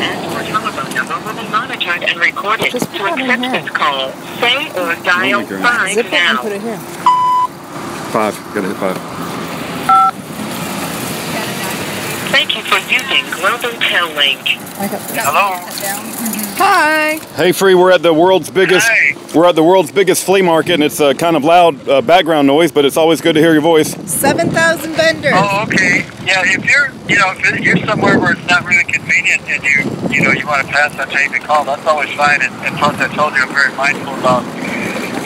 and or telephone number will be monitored and recorded. To accept this call, say or dial 5 Zip it now. and put it here. 5. Gotta hit 5. Thank you for using Global Tel Link. Hello. Hi. Hey, Free. We're at the world's biggest. Hey. We're at the world's biggest flea market, and it's kind of loud background noise, but it's always good to hear your voice. 7,000 vendors. Oh, okay. Yeah, if you're, if you're somewhere where it's not really convenient and you want to pass on taking the call, that's always fine. And plus, I told you I'm very mindful about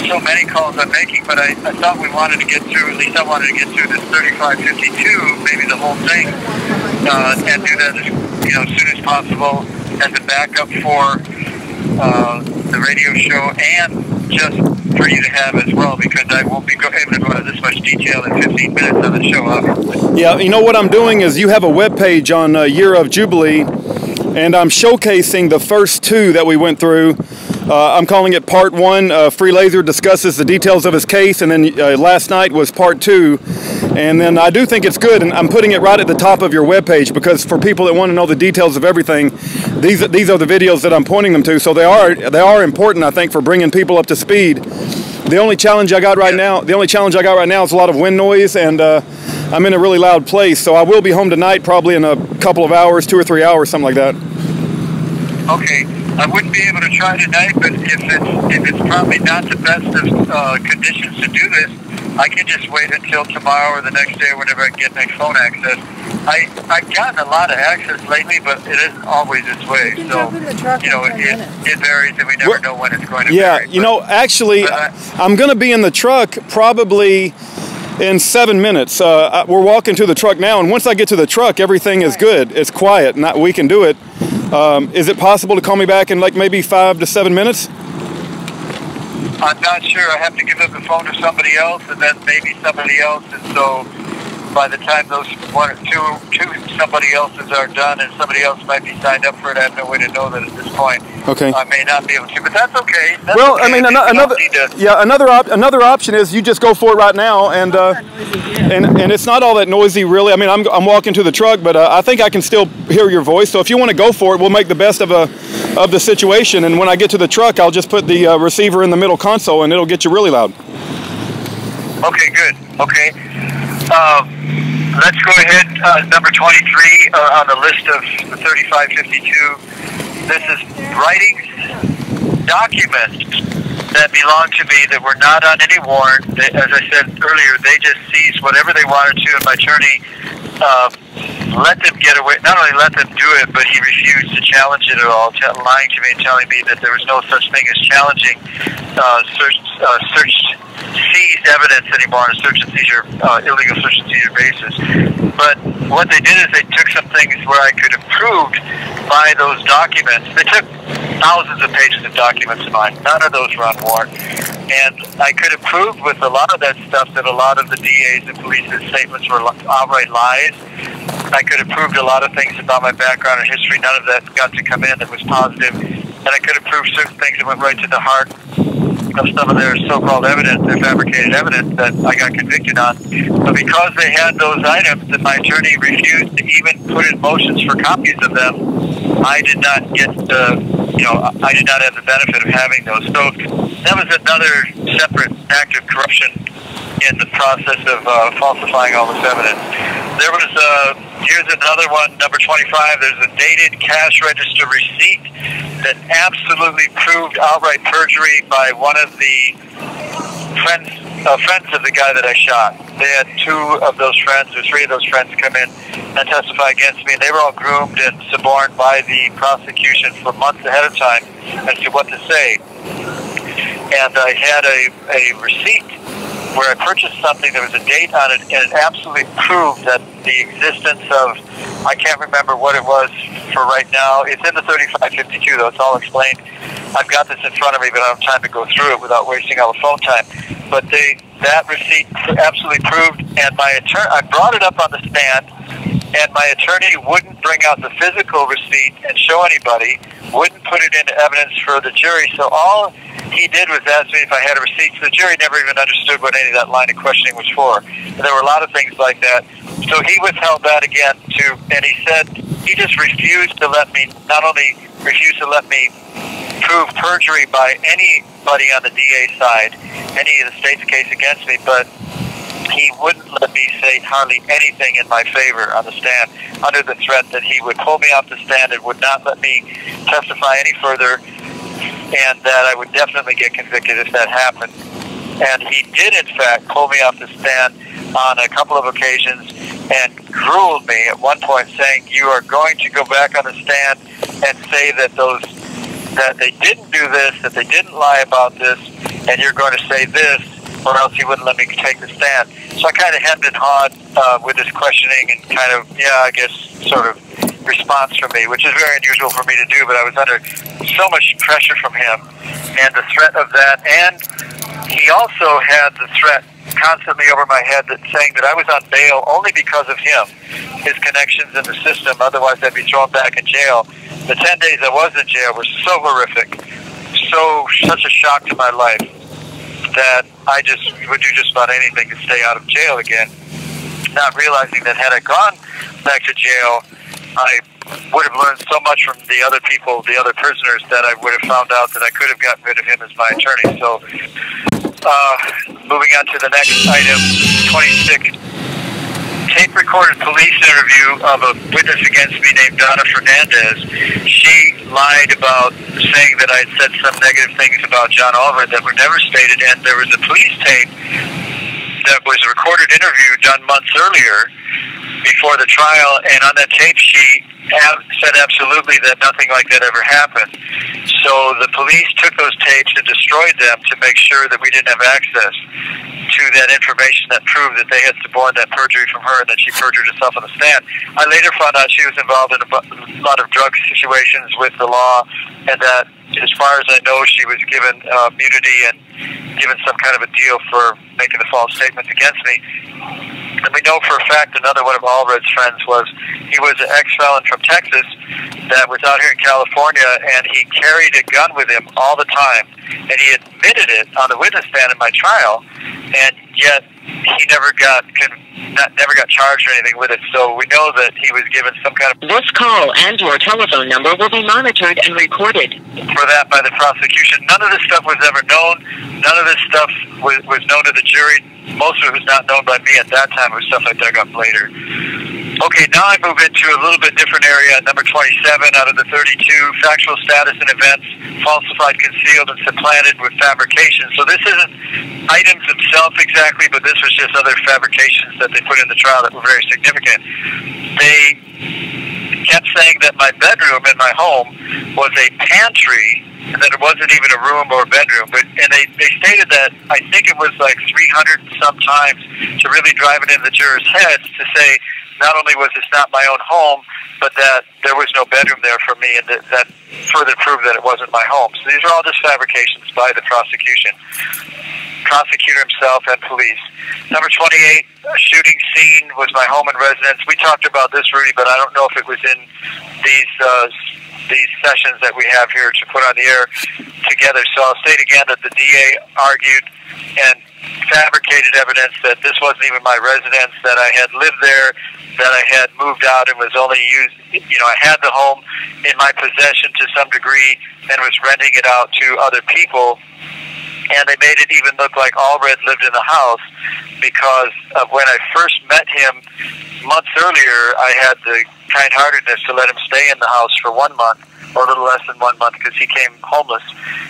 so many calls I'm making, but I thought we wanted to get through, at least I wanted to get through this 3552, maybe the whole thing, and do that as soon as possible as a backup for the radio show and just for you to have as well, because I won't be able to go into this much detail in 15 minutes on the show, obviously. Yeah, you know what I'm doing is you have a web page on Year of Jubilee, and I'm showcasing the first 2 that we went through. I'm calling it Part 1. Free Lazor discusses the details of his case, and then last night was Part 2. And then I do think it's good, and I'm putting it right at the top of your webpage because for people that want to know the details of everything, these are the videos that I'm pointing them to. So they are important, I think, for bringing people up to speed. The only challenge I got right now, is a lot of wind noise, and I'm in a really loud place. So I will be home tonight, probably in a couple of hours, 2 or 3 hours, something like that. Okay. I wouldn't be able to try tonight, but if it's probably not the best of conditions to do this, I can just wait until tomorrow or the next day, whenever I get my phone access. I've gotten a lot of access lately, but it isn't always this way. So, it varies, and we never know when it's going to vary. Yeah, actually, I'm going to be in the truck probably in 7 minutes. We're walking to the truck now, and once I get to the truck, everything is good. It's quiet, and we can do it. Is it possible to call me back in like maybe 5 to 7 minutes? I'm not sure. I have to give up the phone to somebody else, and then maybe somebody else. And so by the time those two somebody else's are done and somebody else might be signed up for it, I have no way to know that at this point. Okay. I may not be able to, but that's okay. Okay. I mean, another option is you just go for it right now, and it's not all that noisy, really. I mean, I'm walking to the truck, but I think I can still hear your voice. So if you want to go for it, we'll make the best of the situation. And when I get to the truck, I'll just put the receiver in the middle console, and it'll get you really loud. Okay, good. Okay. Let's go ahead. Number 23 on the list of the 3552. This is writings, documents that belong to me that were not on any warrant. As I said earlier, they just seized whatever they wanted to, and my attorney let them get away. Not only let them do it, but he refused to challenge it at all, lying to me and telling me that there was no such thing as challenging seized evidence anymore on a search and seizure, illegal search and seizure basis. But what they did is they took some things where I could have proved by those documents. They took thousands of pages of documents of mine. None of those were on warrant. And I could have proved with a lot of that stuff that a lot of the DA's and police's statements were outright lies. I could have proved a lot of things about my background and history. None of that got to come in that was positive. And I could have proved certain things that went right to the heart of some of their so-called evidence, their fabricated evidence that I got convicted on. But because they had those items and my attorney refused to even put in motions for copies of them, I did not get I did not have the benefit of having those. So that was another separate act of corruption in the process of falsifying all this evidence. There was here's another one, number 25. There's a dated cash register receipt that absolutely proved outright perjury by one of the friends of the guy that I shot. They had 2 of those friends, or 3 of those friends, come in and testify against me, and they were all groomed and suborned by the prosecution for months ahead of time as to what to say. And I had a receipt where I purchased something, there was a date on it, and it absolutely proved that the existence of, I can't remember what it was for right now. It's in the 3552, though. It's all explained. I've got this in front of me, but I don't have time to go through it without wasting all the phone time. But that receipt absolutely proved, and I brought it up on the stand, and my attorney wouldn't bring out the physical receipt and show anybody, wouldn't put it into evidence for the jury. So all he did was ask me if I had a receipt. So the jury never even understood what any of that line of questioning was for. And there were a lot of things like that. So he withheld that again, and he said he just refused to let me, not only refused to let me prove perjury by anybody on the DA side, any of the state's case against me, but he wouldn't let me say hardly anything in my favor on the stand, under the threat that he would pull me off the stand and would not let me testify any further, and that I would definitely get convicted if that happened. And he did, in fact, pull me off the stand on a couple of occasions and grilled me at one point, saying, "You are going to go back on the stand and say that they didn't do this, that they didn't lie about this, and you're going to say this, or else he wouldn't let me take the stand." So I kind of hemmed and hawed with his questioning and kind of, I guess, sort of response from me, which is very unusual for me to do, but I was under so much pressure from him and the threat of that. And he also had the threat constantly over my head that saying that I was on bail only because of him, his connections in the system, otherwise I'd be thrown back in jail. The 10 days I was in jail were so horrific, such a shock to my life, that I just would do just about anything to stay out of jail again, not realizing that had I gone back to jail, I would have learned so much from the other people, the other prisoners, that I would have found out that I could have gotten rid of him as my attorney. So, moving on to the next item, 26. Tape-recorded police interview of a witness against me named Donna Fernandez. She lied about saying that I had said some negative things about John Allred that were never stated, and there was a police tape that was a recorded interview done months earlier before the trial, and on that tape she said absolutely that nothing like that ever happened. So the police took those tapes and destroyed them to make sure that we didn't have access to that information that proved that they had suborned that perjury from her and that she perjured herself on the stand. I later found out she was involved in a lot of drug situations with the law, and that, as far as I know, she was given immunity and given some kind of a deal for making the false statements against me. And we know for a fact another one of Allred's friends he was an ex-felon from Texas that was out here in California, and he carried a gun with him all the time, and he admitted it on the witness stand in my trial, and yet he never got charged or anything with it. So we know that he was given some kind of... This call and your telephone number will be monitored and recorded. ...for that by the prosecution. None of this stuff was ever known. None of this stuff was known to the jury. Most of it was not known by me at that time. It was stuff I dug up later. Okay, now I move into a little bit different area, number 27 out of the 32, factual status and events, falsified, concealed, and supplanted with fabrication. So this isn't items themselves exactly, but this was just other fabrications that they put in the trial that were very significant. They kept saying that my bedroom in my home was a pantry, and that it wasn't even a room or a bedroom. And they stated that, I think it was like 300 and some times, to really drive it in the jurors' heads to say, not only was this not my own home, but that there was no bedroom there for me, and that further proved that it wasn't my home. So these are all just fabrications by the prosecution, prosecutor himself, and police. Number 28, shooting scene was my home and residence. We talked about this, Rudy, but I don't know if it was in these sessions that we have here to put on the air together. So I'll state again that the DA argued and fabricated evidence that this wasn't even my residence, that I had lived there, that I had moved out and was only used, I had the home in my possession to some degree and was renting it out to other people. And they made it even look like Allred lived in the house, because of when I first met him months earlier, I had the kind-heartedness to let him stay in the house for 1 month, or a little less than 1 month, because he came homeless.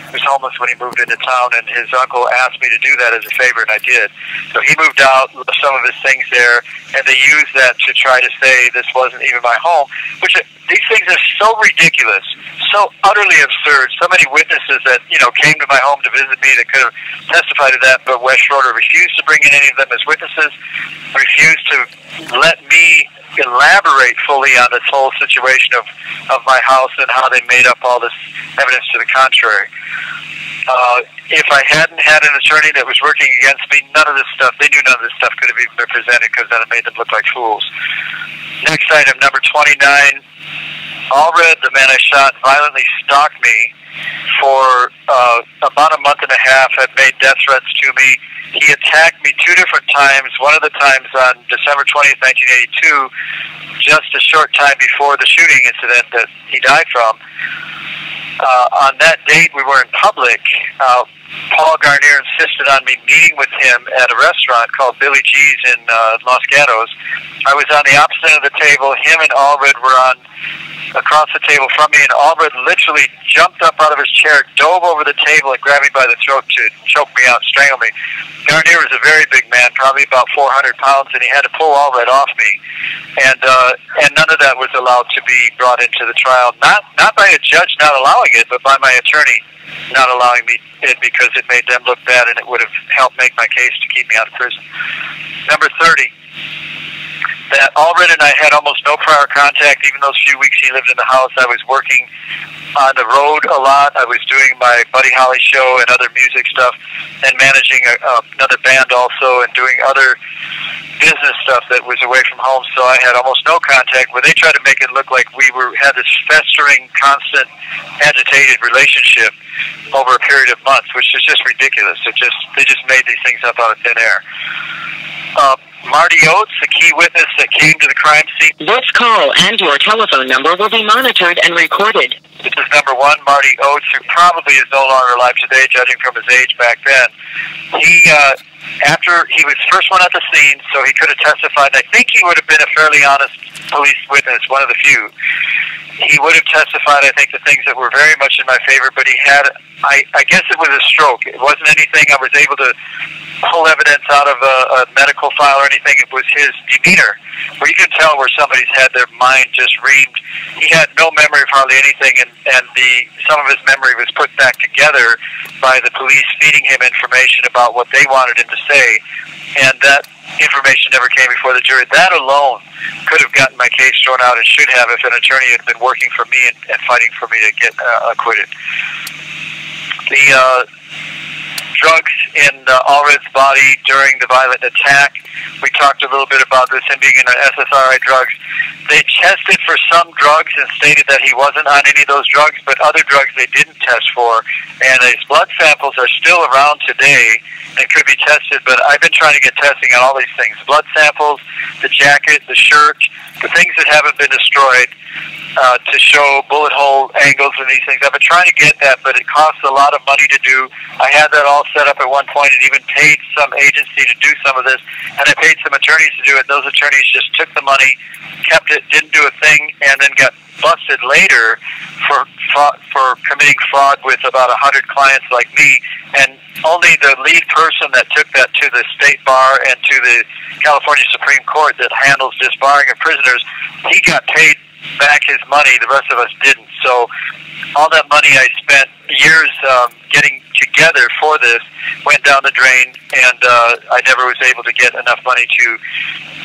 He was homeless when he moved into town, and his uncle asked me to do that as a favor, and I did. So he moved out, left some of his things there, and they used that to try to say this wasn't even my home, which these things are so ridiculous, so utterly absurd. So many witnesses that, came to my home to visit me that could have testified to that, but Wes Schroeder refused to bring in any of them as witnesses, refused to let me elaborate fully on this whole situation of my house and how they made up all this evidence to the contrary. If I hadn't had an attorney that was working against me, they knew none of this stuff could have even been presented, because then it made them look like fools. Next item, number 29. Allred, the man I shot, violently stalked me for about a month and a half, had made death threats to me. He attacked me 2 different times. One of the times on December 20th, 1982, just a short time before the shooting incident that he died from. On that date, we were in public. Paul Garnier insisted on me meeting with him at a restaurant called Billy G's in Los Gatos. I was on the opposite end of the table. Him and Allred were on across the table from me, and Allred literally jumped up out of his chair, dove over the table, and grabbed me by the throat to choke me out, strangle me. Garnier was a very big man, probably about 400 pounds, and he had to pull Allred off me. And none of that was allowed to be brought into the trial. Not by a judge not allowing it, but by my attorney not allowing me it, because it made them look bad, and it would have helped make my case to keep me out of prison. Number 30. That Allred and I had almost no prior contact. Even those few weeks he lived in the house, I was working on the road a lot. I was doing my Buddy Holly show and other music stuff, and managing another band also, and doing other business stuff that was away from home. So I had almost no contact. Where they tried to make it look like we had this festering, constant, agitated relationship over a period of months, which is just ridiculous. They just made these things up out of thin air. Marty Oates, the key witness that came to the crime scene. This call and your telephone number will be monitored and recorded. This is number one, Marty Oates, who probably is no longer alive today, judging from his age back then. After he was the first one at the scene, so he could have testified. I think he would have been a fairly honest police witness, one of the few. He would have testified, I think, the things that were very much in my favor, but he had, I guess it was a stroke. It wasn't anything I was able to pull evidence out of a medical file or anything. It was his demeanor, where you can tell where somebody's had their mind just reamed. He had no memory of hardly anything, and some of his memory was put back together by the police feeding him information about what they wanted him to say, and that information never came before the jury. That alone could have gotten my case thrown out, and should have, if an attorney had been working for me and fighting for me to get acquitted. The drugs in Allred's body during the violent attack, we talked a little bit about this, him being in SSRI drugs. They tested for some drugs and stated that he wasn't on any of those drugs, but other drugs they didn't test for, and his blood samples are still around today and could be tested, but I've been trying to get testing on all these things. Blood samples, the jacket, the shirt, the things that haven't been destroyed, to show bullet hole angles and these things. I've been trying to get that, but it costs a lot of money to do. I had that all set up at one point and even paid some agency to do some of this, and I paid some attorneys to do it. Those attorneys just took the money, kept it, didn't do a thing, and then got busted later for committing fraud with about 100 clients like me. And only the lead person that took that to the state bar and to the California Supreme Court that handles disbarring of prisoners, he got paid back his money. The rest of us didn't. So all that money I spent years getting together for this went down the drain, and I never was able to get enough money to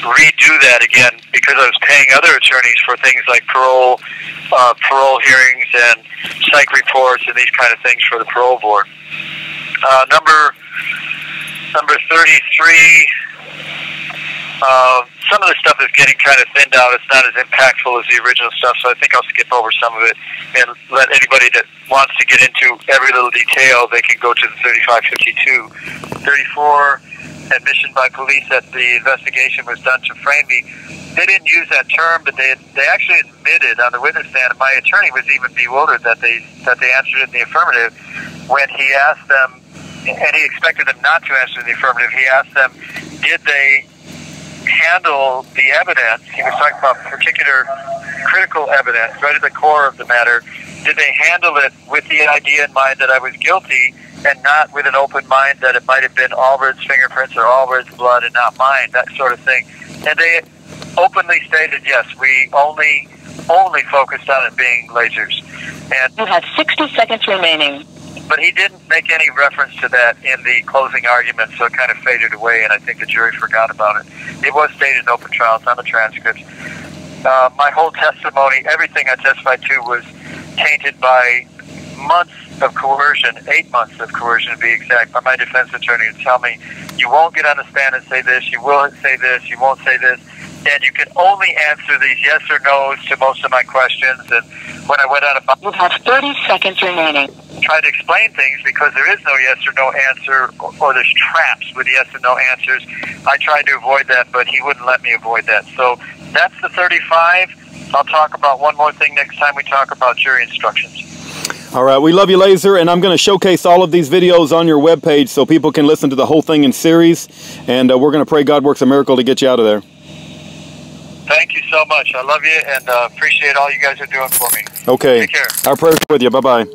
redo that again, because I was paying other attorneys for things like parole hearings and psych reports and these kind of things for the parole board. Number 33. Some of the stuff is getting kind of thinned out. It's not as impactful as the original stuff, so I think I'll skip over some of it and let anybody that wants to get into every little detail, they can go to the 3552. 34, admission by police that the investigation was done to frame me. They didn't use that term, but they actually admitted on the witness stand, and my attorney was even bewildered that they answered it in the affirmative when he asked them, and he expected them not to answer in the affirmative. He asked them, did they handle the evidence? He was talking about particular critical evidence right at the core of the matter. Did they handle it with the idea in mind that I was guilty, and not with an open mind that it might have been Allred's fingerprints or Allred's blood and not mine, that sort of thing? And they openly stated, yes, we only focused on it being Lazor's. And you have 60 seconds remaining. But he didn't make any reference to that in the closing argument, so it kind of faded away, and I think the jury forgot about it. It was stated in open trial. It's on the transcripts. My whole testimony, everything I testified to, was tainted by months of coercion, 8 months of coercion to be exact, by my defense attorney to tell me, you won't get on the stand and say this, you will say this, you won't say this, and you can only answer these yes or no's to most of my questions. And when I went out about... You have 30 seconds remaining. Try to explain things, because there is no yes or no answer, or there's traps with yes or no answers. I tried to avoid that, but he wouldn't let me avoid that. So That's the 35. I'll talk about one more thing next time we talk about jury instructions. All right, we love you, Lazor, and I'm going to showcase all of these videos on your webpage so people can listen to the whole thing in series, and we're going to pray God works a miracle to get you out of there. Thank you so much. I love you and appreciate all you guys are doing for me. Okay. Take care. Our prayers are with you. Bye-bye.